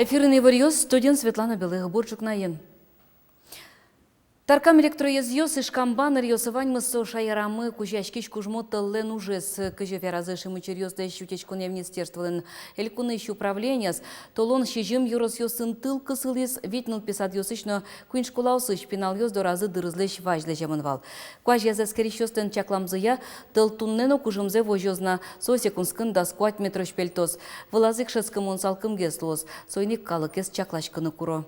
Эфирный варьёз студент Светлана Белых-Бурчук наен. Таркам электроезъёз и шкамбанер ёсывань мысо шайрамы кужашкиш кужмо тыллен ужес кыжы веразыши мычерёзда щутечкуне министерстволен элькуны ищу управленияс толон шижим юрос ёсын тыл кысылес витнул писад ёсышно куин школаусыш пинал ёз доразы дырызлеш важлежемынвал. Куаж язаскерещёстен чакламзыя тыл туннено кужымзе вожёзна сосекунскын да скуать метрошпельтос вылазык шескым он салкым геслос сойник калыкес чаклашкыны куро.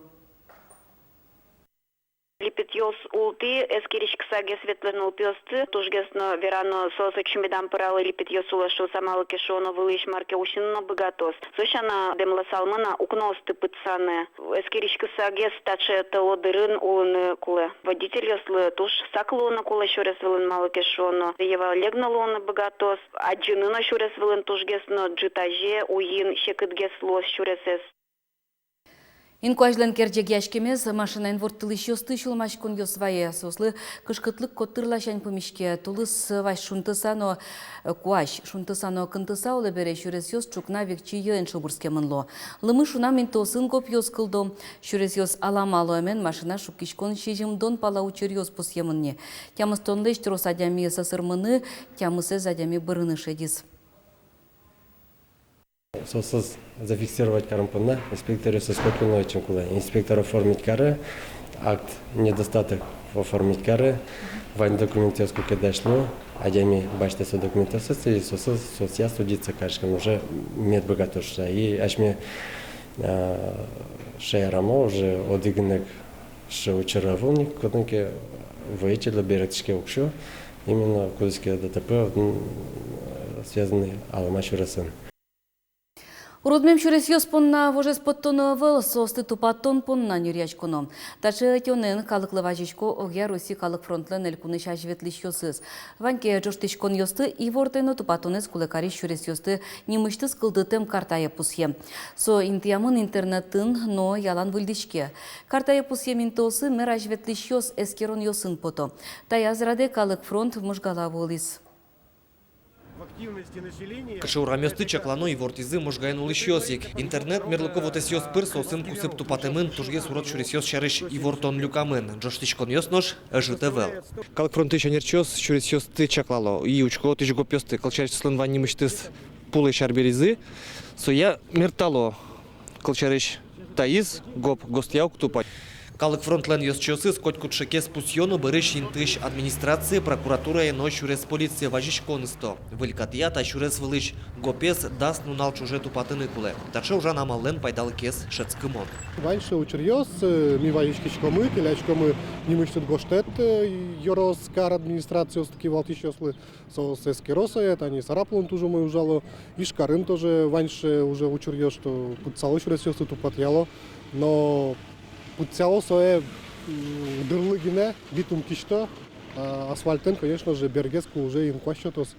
Липетьос улти, эскирич ксаге светлено упёсты, тужгесно верано соса чумидан паралы липетьос улашу самалы кешоно вылыш марке ушинно богатос. Сошана демла салмана укности пыцаны. Эскирич ксаге стаче телодырын улын куле. Водитель ёслы туш саклона куле шурес вылын малы кешоно. Ева легнолона богатос. Аджинына шурес вылын тужгесно джитаже уин шекытгес лос шуресес. Инкуажлен керджек яшкемез машинайн вортылыш ёсты шулмаш кун ёсвае сослы кышкытлык коттырлашань помешке тулыс ваш шунтысано куаш шунтысано кынтыса олы бере шурес ёс чукна векчи йын шубурске мынло. Лымы шунамин тосын коп ёс кылдо. Шурес ёс аламало эмен машина шукишкон шижимдон пала учер ёс пус емынне. Тямыс тонлеш трос адями сасырмыны, тямысе задями бырыны шедис. Сосыз зафиксировать карампына, инспекторы со скопиной чемкулы. Инспектор оформить кары, акт недостаток оформить кары, вань документацию кедашло, адями бачте со документацию, и сосыз соцья судиться кашкам уже мед богатошла. И ашме шеярамо уже одигнек ше учаровник, котники выйти беретишке укшу, именно кодекске ДТП связанный аламашурасан. Уродмем шурес ёс понна вожес поттоно выл состы тупаттон понна нюрячкуно. Тачы тёнен калыклы важичко огя Руси калык фронтлен элькуны шажветлиш ёсыз. Ваньке жоштишкон ёсты и вортено тупаттонес кулыкари шурес ёсты немышты скылдытым картая пусье. Со интиямын интернетін но ялан вылдишке. Картая пусье минтосы мэр ажветлиш ёс эскерон ёсын пото. Таязраде калык фронт мужгала волис. Кышы урамёсты чаклано и вортизы можгайын улыш ёсик. Интернет мерлыковотес ёс пыр сосын кусып тупатымын тужге сурат шурес ёс шарыш и вортон люкамын. Джоштишкон ёснош ЖТВ. Калык фронты шанерчёс шурес ёсты чаклало. И учко тыж гоп ёсты калчарч слынван немыштыс пулы шарберизы. Соя мертало калчарыш таиз гоп гостяук тупать. Калык фронтлен ёсчёсы скоть кутшеке спусьёну бырыш интыш администрации, прокуратура и ночь шурес полиция важиш конысто. Вылькатия та шурес вылыш гопес даст нунал чуже тупатыны куле. Таче уже намаллен пайдал кес шецкымон. Вальше учерьёс, ми ваишкичкомы, келячкомы немыштыт гоштет, ёрос кар администрации таки валтиш ёслы со сескеросает, они сараплон тоже мы ужало, и шкарын тоже ваньше уже учерьёс, что путцало шурес ёсты тупатьяло, но путцяло свое дырлыгине, битум кишто, асфальтен, конечно же, бергеску уже им кващотос.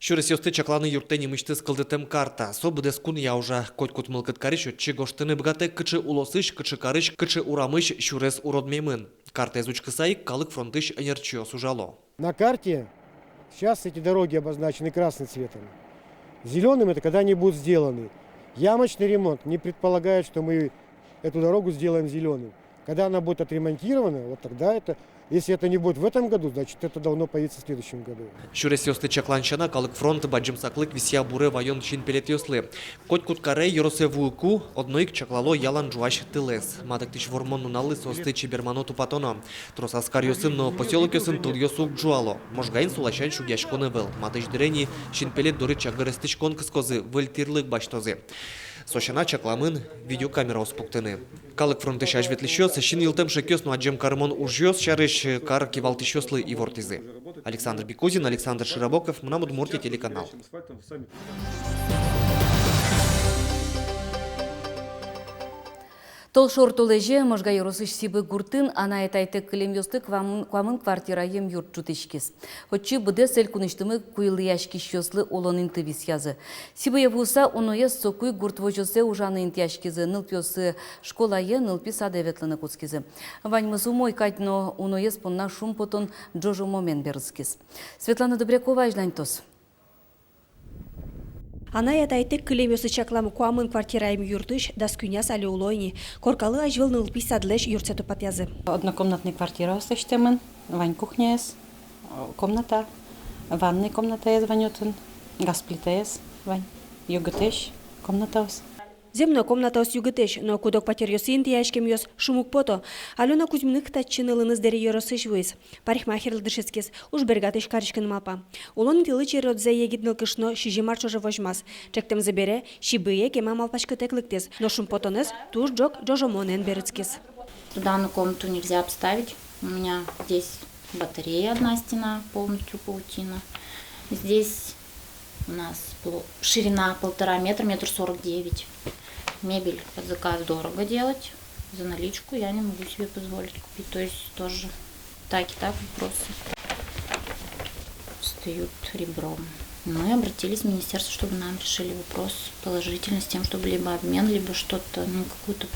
Шурес ёсты чакланы юрте немышты скылдытым карта. Собы дескун я уже коть-кут мылкыт карыш, отче гоштыны бгате кычы улосыш, кычы карыш, кычы урамыш шурес уродмемын. Карта изучка сайк, калык фронтыш энерчиос ужало. На карте сейчас эти дороги обозначены красным цветом. Зеленым это когда они будут сделаны. Ямочный ремонт не предполагает, что мы эту дорогу сделаем зеленым. Когда она будет отремонтирована, вот тогда это, если это не будет в этом году, значит это должно появиться в следующем году. Шурес ёсты чакланчана калык фронт баджымсаклык висия буре вайон чин пелет ёслы. Коть кут карей ёросе вуйку одноик чаклало ялан жуаш тылес. Мадык тыш вормон нуналы состы чибермано тупатоно. Трос аскар ёсын, но поселок ёсын тыл ёсук жуало. Можгайн сулачан шугяшконы был. Мадыш дырени чин пелет дуры чагырыстычкон кыскозы выльтирлык баштозы. Сошана чакламын видеокамера успуктыны. Калык фронты шажветлищёс, шин йылтым шекёс, ну аджем кармон ужьёс, шарыш кар кивалтищёслы и вортизы. Александр Бекузин, Александр Широбоков, Мнамудмурти, телеканал. Толшор толеже можга yorosыш сибы гуртын ана этайте кылем ёсты квамын квартира ем юрт жутышкис. Хотчи быде сел куныштымы куйлы яшкиш ёслы олонын тывис язы. Сибы евуса оноя сокуй гурт вожосе ужаны интяшкизы нылп ёсы школа е нылпи садеветлыны куцкизы. Ваньмызу мой катьно оноя спонна шум потон джожу момент берскис. Светлана Добрякова, Ижлянтос. Ана ятайтек килемёсы чакламы куамын квартираем юртыш, да скюняс али улойни. Коркалы ажвылныл писадлеш юртсету патязы. Однокомнатная квартира осташтемен, вань кухня есть, комната, ванная комната есть, ванютын, газ плита есть, вань, юготеш, комната есть. Земно комната ос югытеш, но кудок патерёсы интияшкем ёс шумук пото. Алена Кузьминых татчынылыныз дере ёросыш выз. Парикмахер лдышецкес, уж бергатыш карышкын мапа. Улон тылы черот за егидныл кышно шижи марчоже вожмас. Чектем забере, шибые кема малпашкы теклыктес, но шум потонес туж джок джожомонен берецкес. Данную комнату нельзя обставить. У меня здесь батарея, одна стена, полностью паутина. Здесь у нас ширина 1,5 метра, 1,49 метра. Мебель под заказ дорого делать. За наличку я не могу себе позволить купить. То есть тоже так и так вопросы встают ребром. Мы обратились в министерство, чтобы нам решили вопрос положительно с тем, чтобы либо обмен, либо что-то, какую-то,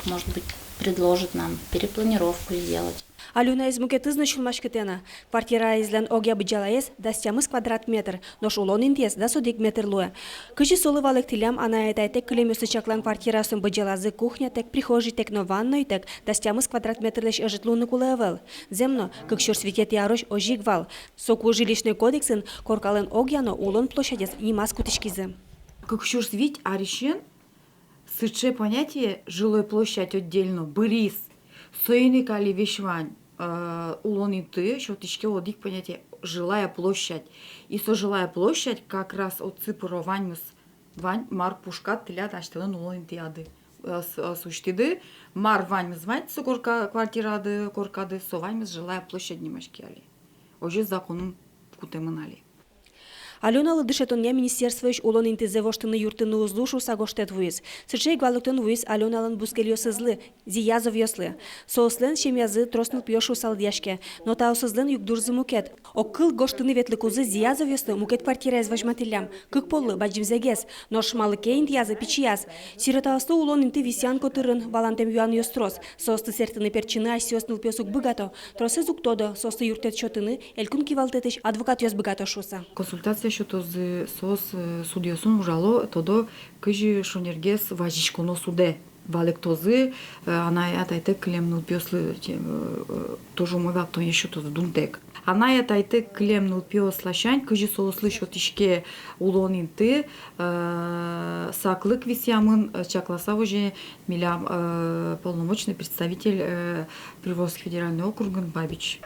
может быть, предложат нам перепланировку сделать. Алена из мукеты значилмаш кетена. Квартира излен огя бджалаес да стямыз квадрат метр, нош улон интес да содик метр луя. Кыжи солы валык тилям ана этайтек килемёсы чаклан квартирасын бджалазы кухня тек прихожий тек но ванной тек да стямыз квадрат метр леш ожитлуны кулевел. Земно, как щор светет ярош ожигвал. Соку жилищный кодексын коркален огяно улон площадец нимас кутышкизы. Как щор свить аришен, сыче понятие жилой площадь отдельно, бырис, соины кали вешвань. Улониты, щотички одик понятие жилая площадь. И со жилая площадь как раз от ципро вань мар пушкат тилят аштелен улониты яды. Суштиды мар вань звать со квартирады коркады со вань жилая площадь немашкиали. Оже законом кутемынали. Алена лыдышетоння министерствош улон интезе воштыны юртыны узлушу сагоштет вуиз. Сырчей гвалыктон вуиз Аленалан бускельёсызлы, зиязов ёслы. Соуслен шемязы тросныл пьёшу салдяшке, но таусызлен югдурзы мукет. Оккыл гоштыны ветлы кузы зиязов ёслы мукет квартира из важматылям. Кык поллы баджимзегес, но шмалыке интязы пичияз. Сиротаусты улон инты висян котырын, балантем юан ёстрос. Соусты сертыны перчины асёсныл пёсук быгато. Тросы зуктодо, соусты юртет шотыны, элькун кивалтетыш адвокат ёс быгато шуса. Консультация что сос судьёсун ужало тодо кыжи шонергес важичконо суде валектозы она ятайте клемнул пёслы тоже мой вактон еще то дунтек она ятайте клемнул пёс лащань кыжи соуслы шотишке улонинты саклык висямын чакласа уже милям полномочный представитель Приволжский федеральный округ Бабич.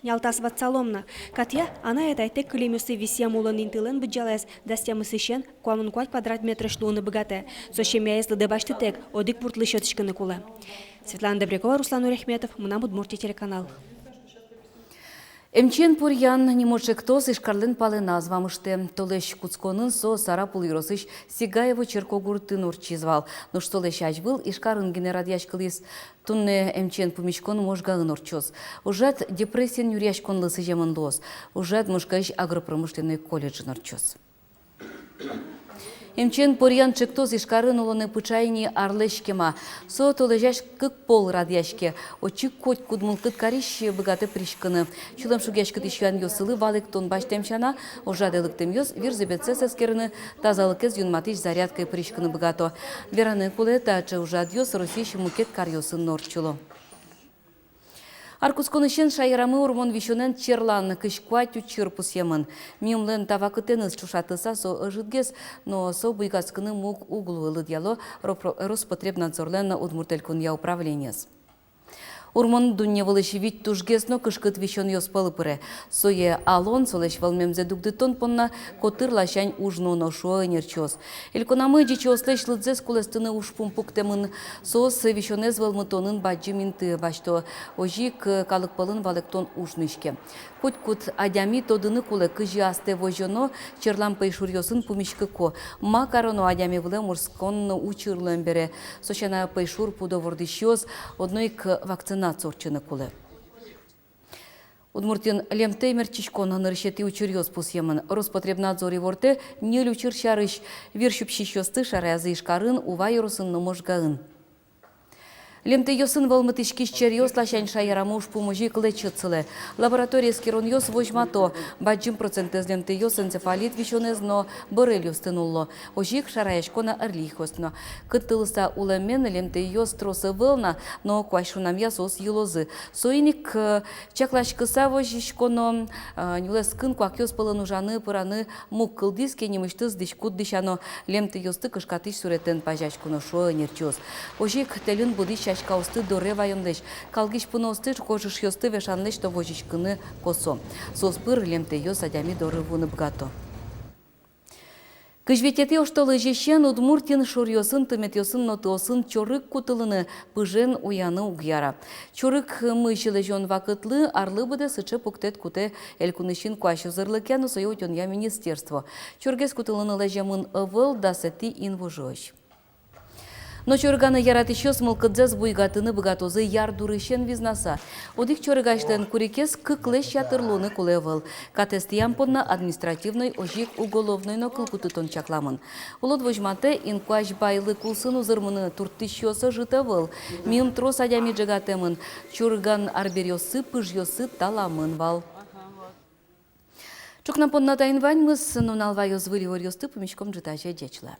Ялтас ватсаломна. Катя, она этайтек килемёсы висям улон интылен бджалес, да стямысышен куамын квадрат метр шлуны богате. Сошемяеслы дебаштытек, одик пуртлы щёточканы куле. Светлана Добрякова, Руслан Урехметов, Мына Удмуртия телеканал. Эмчен пурьян немочектоз ишкарлен палы назвамыште. Толеш куцконын со Сарапул Юросыш Сигаево Черкогуртын урчизвал. Но что лещ ажвыл ишкарын генерадьяшкалис тунне эмчен пумичкон можгагын урчоз. Ужат депрессиен юряшкон лысы жемын лос. Ужат мушкаиш агропромышленный колледжын урчоз. Эмчен порьян чектоз ишкарын улоны пычайни арлешкема. Со толежаш кык пол радяшке. Очик кот кудмул кыт кариш богаты пришканы. Чулам шугяшкы тишуян ёсылы валык тон баштемчана. Ожадылыктем ёс вирзебетсе сескерны тазалыкез юнматиш зарядкой пришканы богато. Вераны кулета че ужад ёс росиш мукет кар ёсын норчуло. Аркусконышен шайрамы урмон вишонен черлан кышкуатю чирпус емын. Мимлен тавакытеныз чушатыса со ыжытгес, но со буйгаскыны мук углуылы дьяло Роспотребнадзорлен Удмуртелькун я управленияс. Урмон дунне вылыш вид тужгесно кышкыт вишон ёспалы пыре. Сое алон солеш валмемзе дугдытон понна котыр лащань ужно ношуа нерчоз. Ильконамы дичослеш лыдзес кулестыны ушпум пуктемын сос вишонез валмытонын баджиминты башто ожик калыкпалын валектон ужнышке. Кут-кут адями тодыны кулы кыжи асте вожоно черлам пейшур ёсын пумишкыко. Макароно адями выле мурскон учырлын бере. Сошана пейшур пудовордышёз одной к вакцинацию орчыны кулы. Удмуртин лемтеймер чишкон нырышети учурьёз пусьемын. Роспотребнадзор и ворте нель учыр шарыш виршуп шишёсты шаразы ишкарын ува юрусын номожгарын. Лемте йосын валмытышки черьез лащань шайрамуш помощи клечыцылы. Лаборатория скирон йос вожмато. Баджим процентез лемте йос энцефалит вишонезно боррелиус тынулло. Ожик шараешкона эрлихостно. Кыттылыса улемен лемте йос тросы вылна, но квашунам ясос юлозы. Соиник чаклашкыса вожишконо нюлес кын квакёс пылынужаны пыраны мук кылдиске немыштыз дишкут дишано лемте йосты кышкатыш суретен пажашкуно шо нерчоз. Ожик телин будиш чашкаусты до ревайонлеш. Калгиш пуносты кожуш йосты вешанлеш то вожишкыны косо. Соспыр лемте йос адями до рывуны бгато. Кыжветете оштолы жешен удмуртин шурьосын тыметьосын нотосын чорык кутылыны пыжен уяны угяра. Чорык мыщылы жон вакытлы арлы быды сычы пуктет куте элькунышин куашозырлыкен усойотен я министерство. Чоргес кутылыны лежамын ывыл да сети инвужош. Но чорганы яратышёс мылкыдзез буйгатыны быгатозы яр дурышен визнаса. Одик чоргаштен курикес кыклеш ятырлуны кулевыл. Катестиям подна административный ожик уголовный но кылкутытон чакламын. Улот вожмате инкуаш байлы кулсын узырмыны туртышёсы жытывыл. Мим трос адями джагатемын. Чорган арберёсы пыжьёсы таламын вал. Чукна подна тайнвань мыс нуналвайоз вылевор ёсты помещком житача дечла.